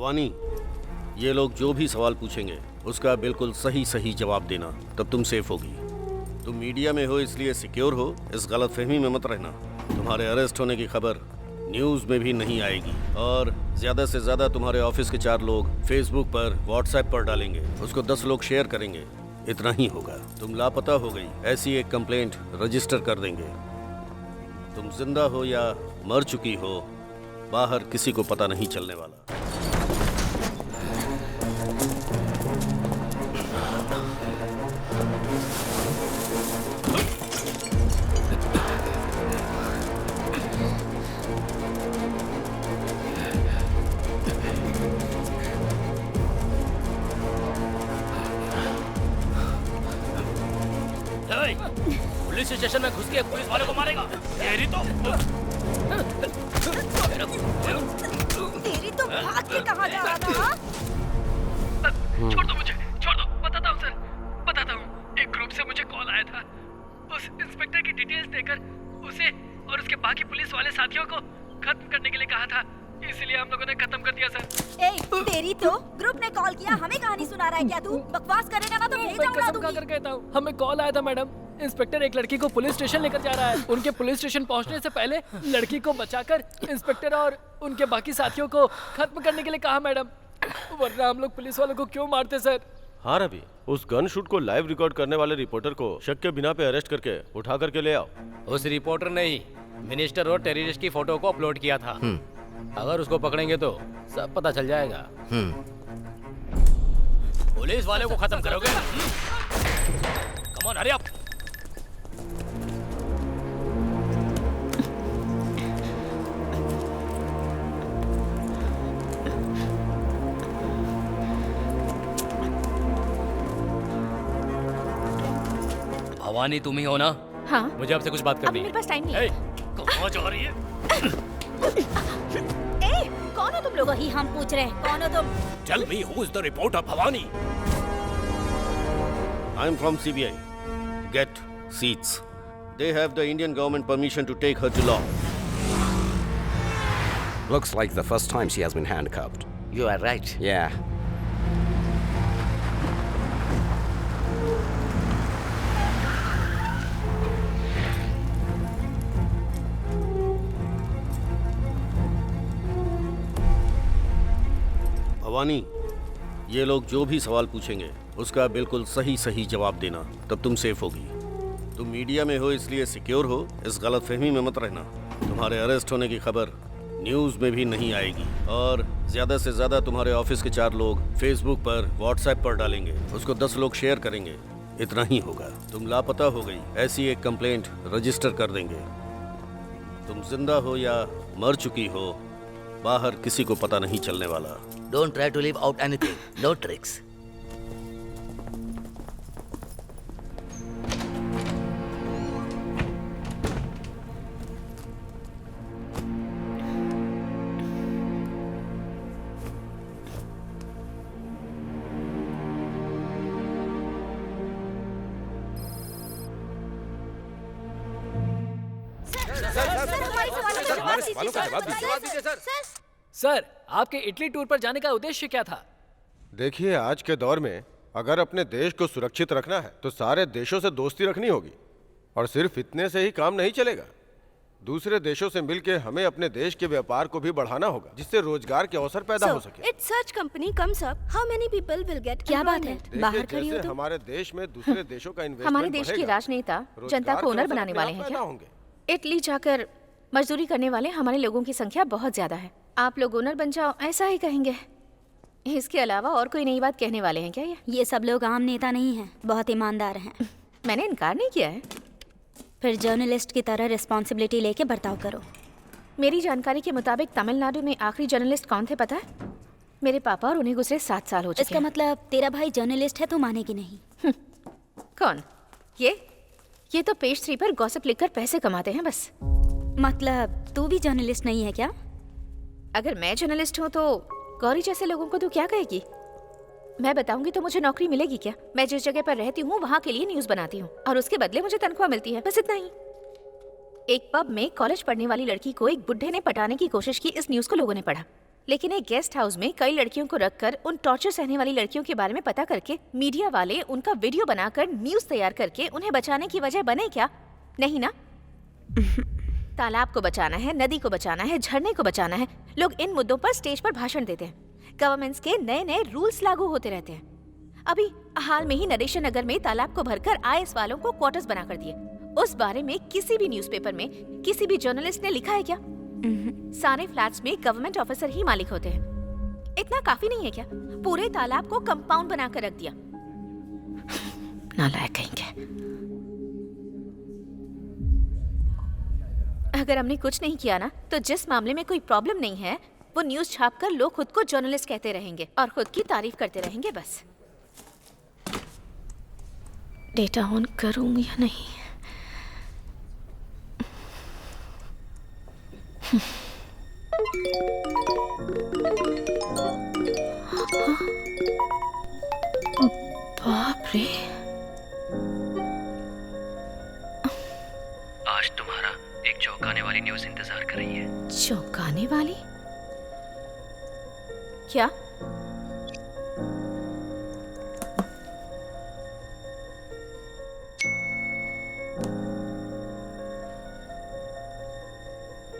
भवानी, ये लोग जो भी सवाल पूछेंगे उसका बिल्कुल सही सही जवाब देना, तब तुम सेफ होगी। तुम मीडिया में हो इसलिए सिक्योर हो, इस गलतफहमी में मत रहना। तुम्हारे अरेस्ट होने की खबर न्यूज़ में भी नहीं आएगी और ज़्यादा से ज़्यादा तुम्हारे ऑफिस के 4 लोग फेसबुक पर, व्हाट्सएप पर डालेंगे, उसको 10 लोग शेयर करेंगे, इतना ही होगा। तुम लापता हो गई ऐसी एक कंप्लेंट रजिस्टर कर देंगे। तुम जिंदा हो या मर चुकी हो, बाहर किसी को पता नहीं चलने वाला। पुलिस स्टेशन में घुस के पुलिस वाले को मारेगा। तेरी तो भाग के कहाँ जा रहा था? छोड़ दो मुझे, छोड़ दो। बताता हूँ सर, बताता हूँ। एक ग्रुप से मुझे कॉल आया था। उस इंस्पेक्टर की डिटेल्स देकर उसे और उसके बाकी पुलिस वाले साथियों को खत्म करने के लिए कहा था, इसलिए हम लोगों ने खत्म कर दिया सर। ए, तेरी तो ग्रुप ने कॉल किया, हमें कहानी सुना रहा है क्या तू? बकवास करेगा ना तो भेजा उड़ा दूंगी। हमें कॉल आया था मैडम, इंस्पेक्टर एक लड़की को पुलिस स्टेशन लेकर जा रहा है। उनके पुलिस स्टेशन पहुंचने से पहले लड़की को बचाकर इंस्पेक्टर और उनके बाकी साथियों को खत्म करने के लिए कहा मैडम, वरना हम लोग पुलिस वालों को क्यों मारते सर? हाँ रवि, उस गन शूट को लाइव रिकॉर्ड करने वाले रिपोर्टर को शक के बिना पे अरेस्ट करके उठा करके ले आओ। उस रिपोर्टर ने ही मिनिस्टर और टेररिस्ट की फोटो को अपलोड किया था। अगर उसको पकड़ेंगे तो सब पता चल जाएगा। पुलिस वाले को खत्म करोगे? Come on, hurry up. Bhavani तुम ही हो ना? हाँ। मुझे आपसे कुछ बात करनी है। मेरे पास टाइम नहीं है। कहाँ जा रही है? ए, कौन हो तुम लोग? ही हम पूछ रहे हैं, कौन हो तुम? Tell me who is the reporter, Bhavani? I'm from CBI. Get seats. They have the Indian government permission to take her to law. Looks like the first time she has been handcuffed. You are right. Yeah. Bhavani, ये लोग जो भी सवाल पूछेंगे उसका बिल्कुल सही सही जवाब देना, तब तुम सेफ होगी। तुम मीडिया में हो इसलिए सिक्योर हो, इस गलतफहमी में मत रहना। तुम्हारे अरेस्ट होने की खबर न्यूज़ में भी नहीं आएगी और ज़्यादा से ज़्यादा तुम्हारे ऑफिस के 4 लोग फेसबुक पर, व्हाट्सएप पर डालेंगे, उसको 10 लोग शेयर करेंगे, इतना ही होगा। तुम लापता हो गई ऐसी एक कंप्लेंट रजिस्टर कर देंगे। तुम जिंदा हो या मर चुकी हो, बाहर किसी को पता नहीं चलने वाला। Don't try to leave out anything. No tricks. Sir, आपके इटली टूर पर जाने का उद्देश्य क्या था? देखिए, आज के दौर में अगर अपने देश को सुरक्षित रखना है तो सारे देशों से दोस्ती रखनी होगी, और सिर्फ इतने से ही काम नहीं चलेगा। दूसरे देशों से मिलकर हमें अपने देश के व्यापार को भी बढ़ाना होगा, जिससे रोजगार के अवसर पैदा हो सके। It's such company comes up. How many people will get? क्या बात है? बाहर खड़ी हो जैसे तुम? हमारे देश में दूसरे देशों का इन्वेस्टमेंट हमारे देश के राजनेता जनता को ओनर बनाने वाले हैं क्या? इटली जाकर मजदूरी करने वाले हमारे लोगों की संख्या बहुत ज्यादा है। आप लोग ओनर बन जाओ, ऐसा ही कहेंगे। इसके अलावा और कोई नई बात कहने वाले हैं क्या? ये सब लोग आम नेता नहीं हैं, बहुत ईमानदार हैं। मैंने इनकार नहीं किया है। फिर जर्नलिस्ट की तरह रिस्पॉन्सिबिलिटी लेके बर्ताव करो। मेरी जानकारी के मुताबिक तमिलनाडु में आखिरी जर्नलिस्ट कौन थे पता है? मेरे पापा, और उन्हें गुजरे 7 साल हो चुके इसका मतलब तेरा भाई जर्नलिस्ट है, तू मानेगी नहीं। कौन? ये तो पेज 3 पर गॉसिप लिखकर पैसे कमाते हैं बस। मतलब तू भी जर्नलिस्ट नहीं है क्या? अगर मैं जर्नलिस्ट हूँ तो गौरी जैसे लोगों को तू क्या कहेगी? मैं बताऊंगी तो मुझे नौकरी मिलेगी क्या? मैं जिस जगह पर रहती हूँ वहाँ के लिए न्यूज़ बनाती हूँ और उसके बदले मुझे तनख्वाह मिलती है, बस इतना ही। एक पब में कॉलेज पढ़ने वाली लड़की को एक बुड्ढे ने पटाने की कोशिश की, इस न्यूज़ को लोगों ने पढ़ा, लेकिन एक गेस्ट हाउस में कई लड़कियों को रखकर उन टॉर्चर सहने वाली लड़कियों के बारे में पता करके मीडिया वाले उनका वीडियो बनाकर न्यूज तैयार करके उन्हें बचाने की वजह बने क्या? नहीं ना। तालाब को बचाना है, नदी को बचाना है, झरने को बचाना है। लोग इन मुद्दों पर स्टेज पर भाषण देते हैं। गवर्नमेंट्स के नए नए रूल्स लागू होते रहते हैं। अभी हाल में ही नरेशन नगर में तालाब को भरकर IS वालों को क्वार्टर्स बना कर दिए। उस बारे में किसी भी न्यूज़पेपर में किसी भी जर्नलिस्ट ने लिखा है क्या? सारे फ्लैट्स में गवर्नमेंट ऑफिसर ही मालिक होते हैं। इतना काफी नहीं है क्या? पूरे तालाब को कंपाउंड बनाकर रख दिया। नालायक कहेंगे। अगर हमने कुछ नहीं किया ना, तो जिस मामले में कोई प्रॉब्लम नहीं है वो न्यूज छापकर लोग खुद को जर्नलिस्ट कहते रहेंगे और खुद की तारीफ करते रहेंगे। बस डेटा ऑन करूं या नहीं? बाप रे, आज तुम्हारा एक चौंकाने वाली न्यूज़ इंतजार कर रही है। चौंकाने वाली? क्या?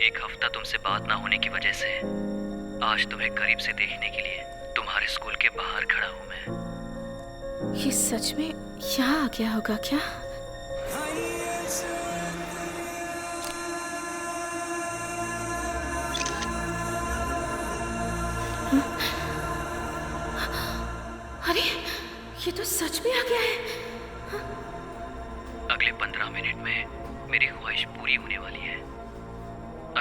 एक हफ्ता तुमसे बात ना होने की वजह से आज तुम्हें करीब से देखने के लिए तुम्हारे स्कूल के बाहर खड़ा हूं मैं। ये सच में यहाँ आ गया होगा क्या? अरे ये तो सच में आ गया है। अगले 15 मिनट में मेरी ख्वाहिश पूरी होने वाली है।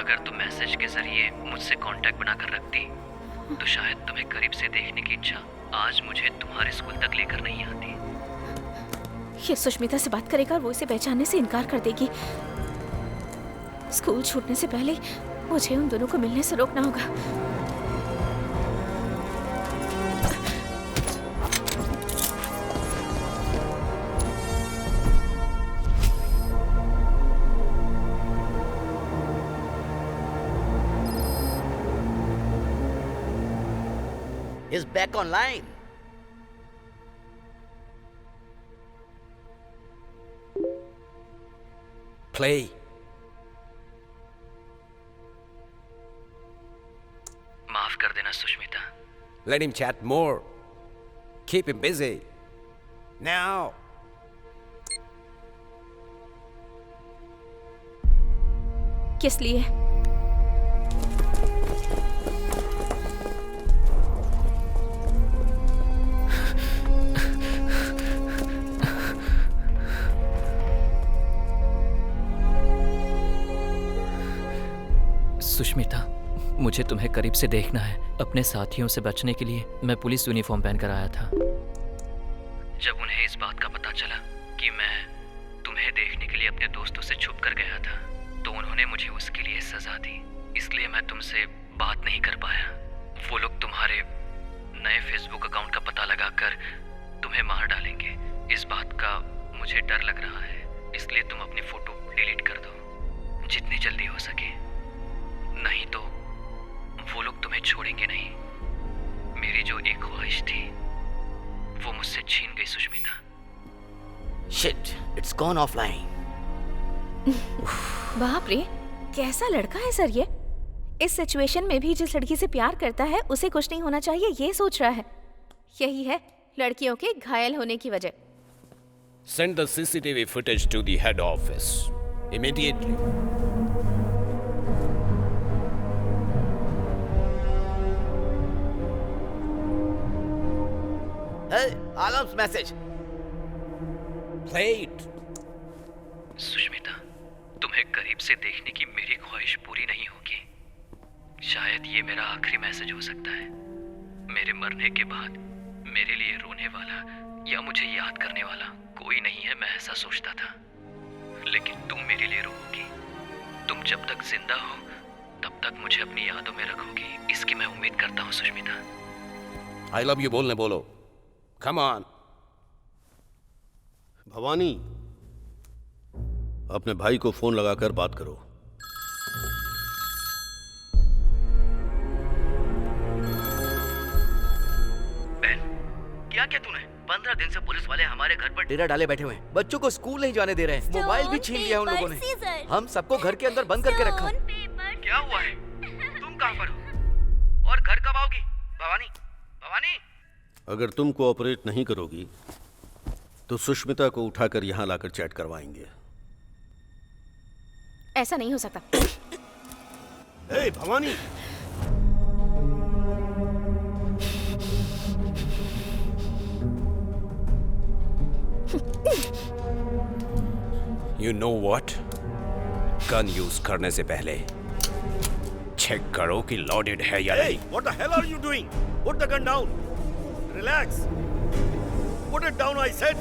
अगर तुम मैसेज के जरिए मुझसे कांटेक्ट बनाकर रखती तो शायद तुम्हें करीब से देखने की इच्छा आज मुझे तुम्हारे स्कूल तक लेकर नहीं आती। ये सुष्मिता से बात करेगा और वो इसे पहचानने से इनकार कर देगी। स्कूल छूटने से पहले मुझे उन दोनों को मिलने से रोकना होगा। He's back online. Play. माफ कर देना Sushmita. Let him chat more. Keep him busy. Now. किस लिए? सुष्मिता, मुझे तुम्हें करीब से देखना है। अपने साथियों से बचने के लिए मैं पुलिस यूनिफॉर्म पहनकर आया था। जब उन्हें इस बात का पता चला कि मैं तुम्हें देखने के लिए अपने दोस्तों से छुप कर गया था तो उन्होंने मुझे उसके लिए सजा दी। इसलिए मैं तुमसे बात नहीं कर पाया। वो लोग तुम्हारे नए फेसबुक अकाउंट का पता लगाकर तुम्हें मार डालेंगे। इस बात का मुझे डर लग रहा है, इसलिए तुम अपनी फोटो डिलीट कर दो जितनी जल्दी हो सके। नहीं तो वो लोग तुम्हें छोड़ेंगे नहीं। मेरी जो एक ख्वाहिश थी वो मुझसे छीन गई Sushmita. Shit, it's gone offline. बाप रे, कैसा लड़का है सर ये? इस सिचुएशन में भी जिस लड़की से प्यार करता है उसे कुछ नहीं होना चाहिए ये सोच रहा है। यही है लड़कियों के घायल होने की वजह। Send the CCTV footage to the head office immediately. Hey, Alam's message. Play it. Sushmita, तुम्हें करीब से देखने की मेरी ख्वाहिश पूरी नहीं होगी। शायद ये मेरा आखिरी मैसेज हो सकता है। मेरे मरने के बाद मेरे लिए रोने वाला या मुझे याद करने वाला कोई नहीं है, मैं ऐसा सोचता था। लेकिन तुम मेरे लिए रोओगी। तुम जब तक जिंदा हो तब तक मुझे अपनी यादों में रखोगी, इसकी मैं उम्मीद करता हूँ सुष्मिता। I love you बोलने बोलो। Come on. भवानी, अपने भाई को फोन लगाकर बात करो। दिन से पुलिस वाले हमारे घर पर डेरा डाले बैठे हुए हैं। बच्चों को स्कूल नहीं जाने दे रहे हैं। मोबाइल भी छीन लिया उन लोगों ने। हम सबको घर के अंदर बंद करके रखा। क्या हुआ है? तुम कहाँ पर हो? और घर कब आओगी? भवानी, भवानी। अगर तुम कोऑपरेट नहीं करोगी तो सुष्मिता को उठाकर यहाँ लाकर चैट करवाएंगे। ऐसा नहीं हो सकता। ए, Bhavani. You know what? Gun use करने से पहले चेक करो कि लोडेड है या नहीं। What the hell are you doing? Put the gun down. Relax. Put it down, I said.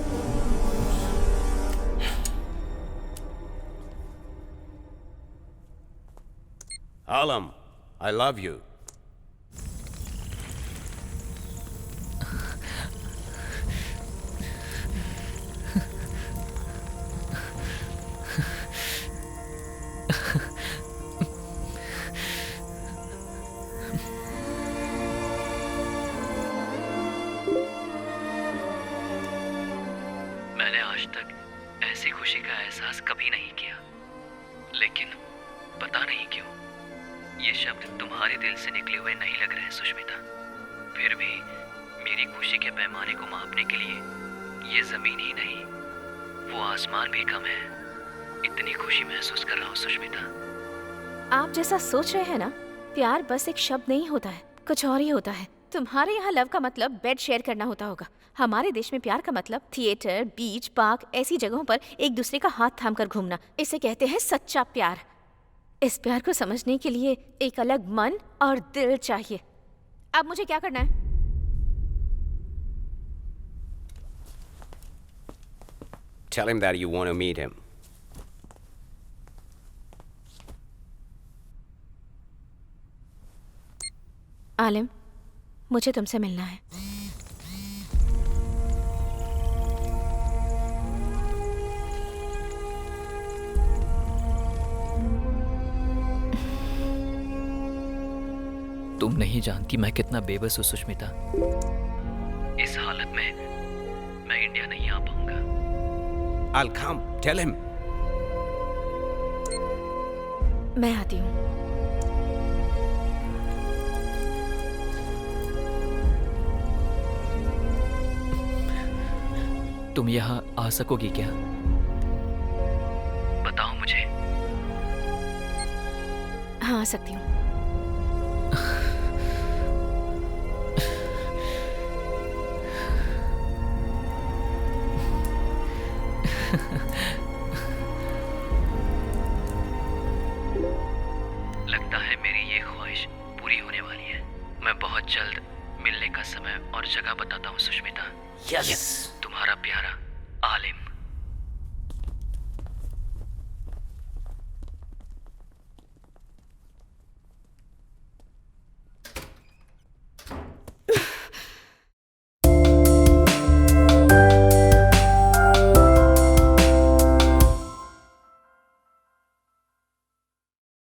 Alam, I love you. मैंने आज तक ऐसी खुशी का एहसास कभी नहीं किया, लेकिन पता नहीं क्यों ये शब्द तुम्हारे दिल से निकले हुए नहीं लग रहे हैं सुष्मिता। फिर भी मेरी खुशी के पैमाने को मापने के लिए ये जमीन ही नहीं, वो आसमान भी कम है। इतनी खुशी महसूस कर रहा हूँ सुष्मिता। आप जैसा सोच रहे हैं ना, प्यार बस एक शब्द नहीं होता है, कुछ और ही होता है। तुम्हारे यहाँ लव का मतलब बेड शेयर करना होता होगा। हमारे देश में प्यार का मतलब थिएटर, बीच, पार्क, ऐसी जगहों पर एक दूसरे का हाथ थाम कर घूमना। इसे कहते हैं सच्चा प्यार। इस प्यार को समझने के लिए एक अलग मन और दिल चाहिए। अब मुझे क्या करना है? Tell him that you want to meet him. आलिम, मुझे तुमसे मिलना है। तुम नहीं जानती मैं कितना बेबस हूँ सुष्मिता। इस हालत में मैं इंडिया नहीं आ पाऊंगा। I'll come. Tell him. मैं आती हूँ। तुम यहाँ आ सकोगी क्या? बताओ मुझे। हाँ, आ सकती हूँ। लगता है मेरी ये ख्वाहिश पूरी होने वाली है। मैं बहुत जल्द मिलने का समय और जगह बताता हूँ सुष्मिता। यस। तुम्हारा प्यारा आलिम।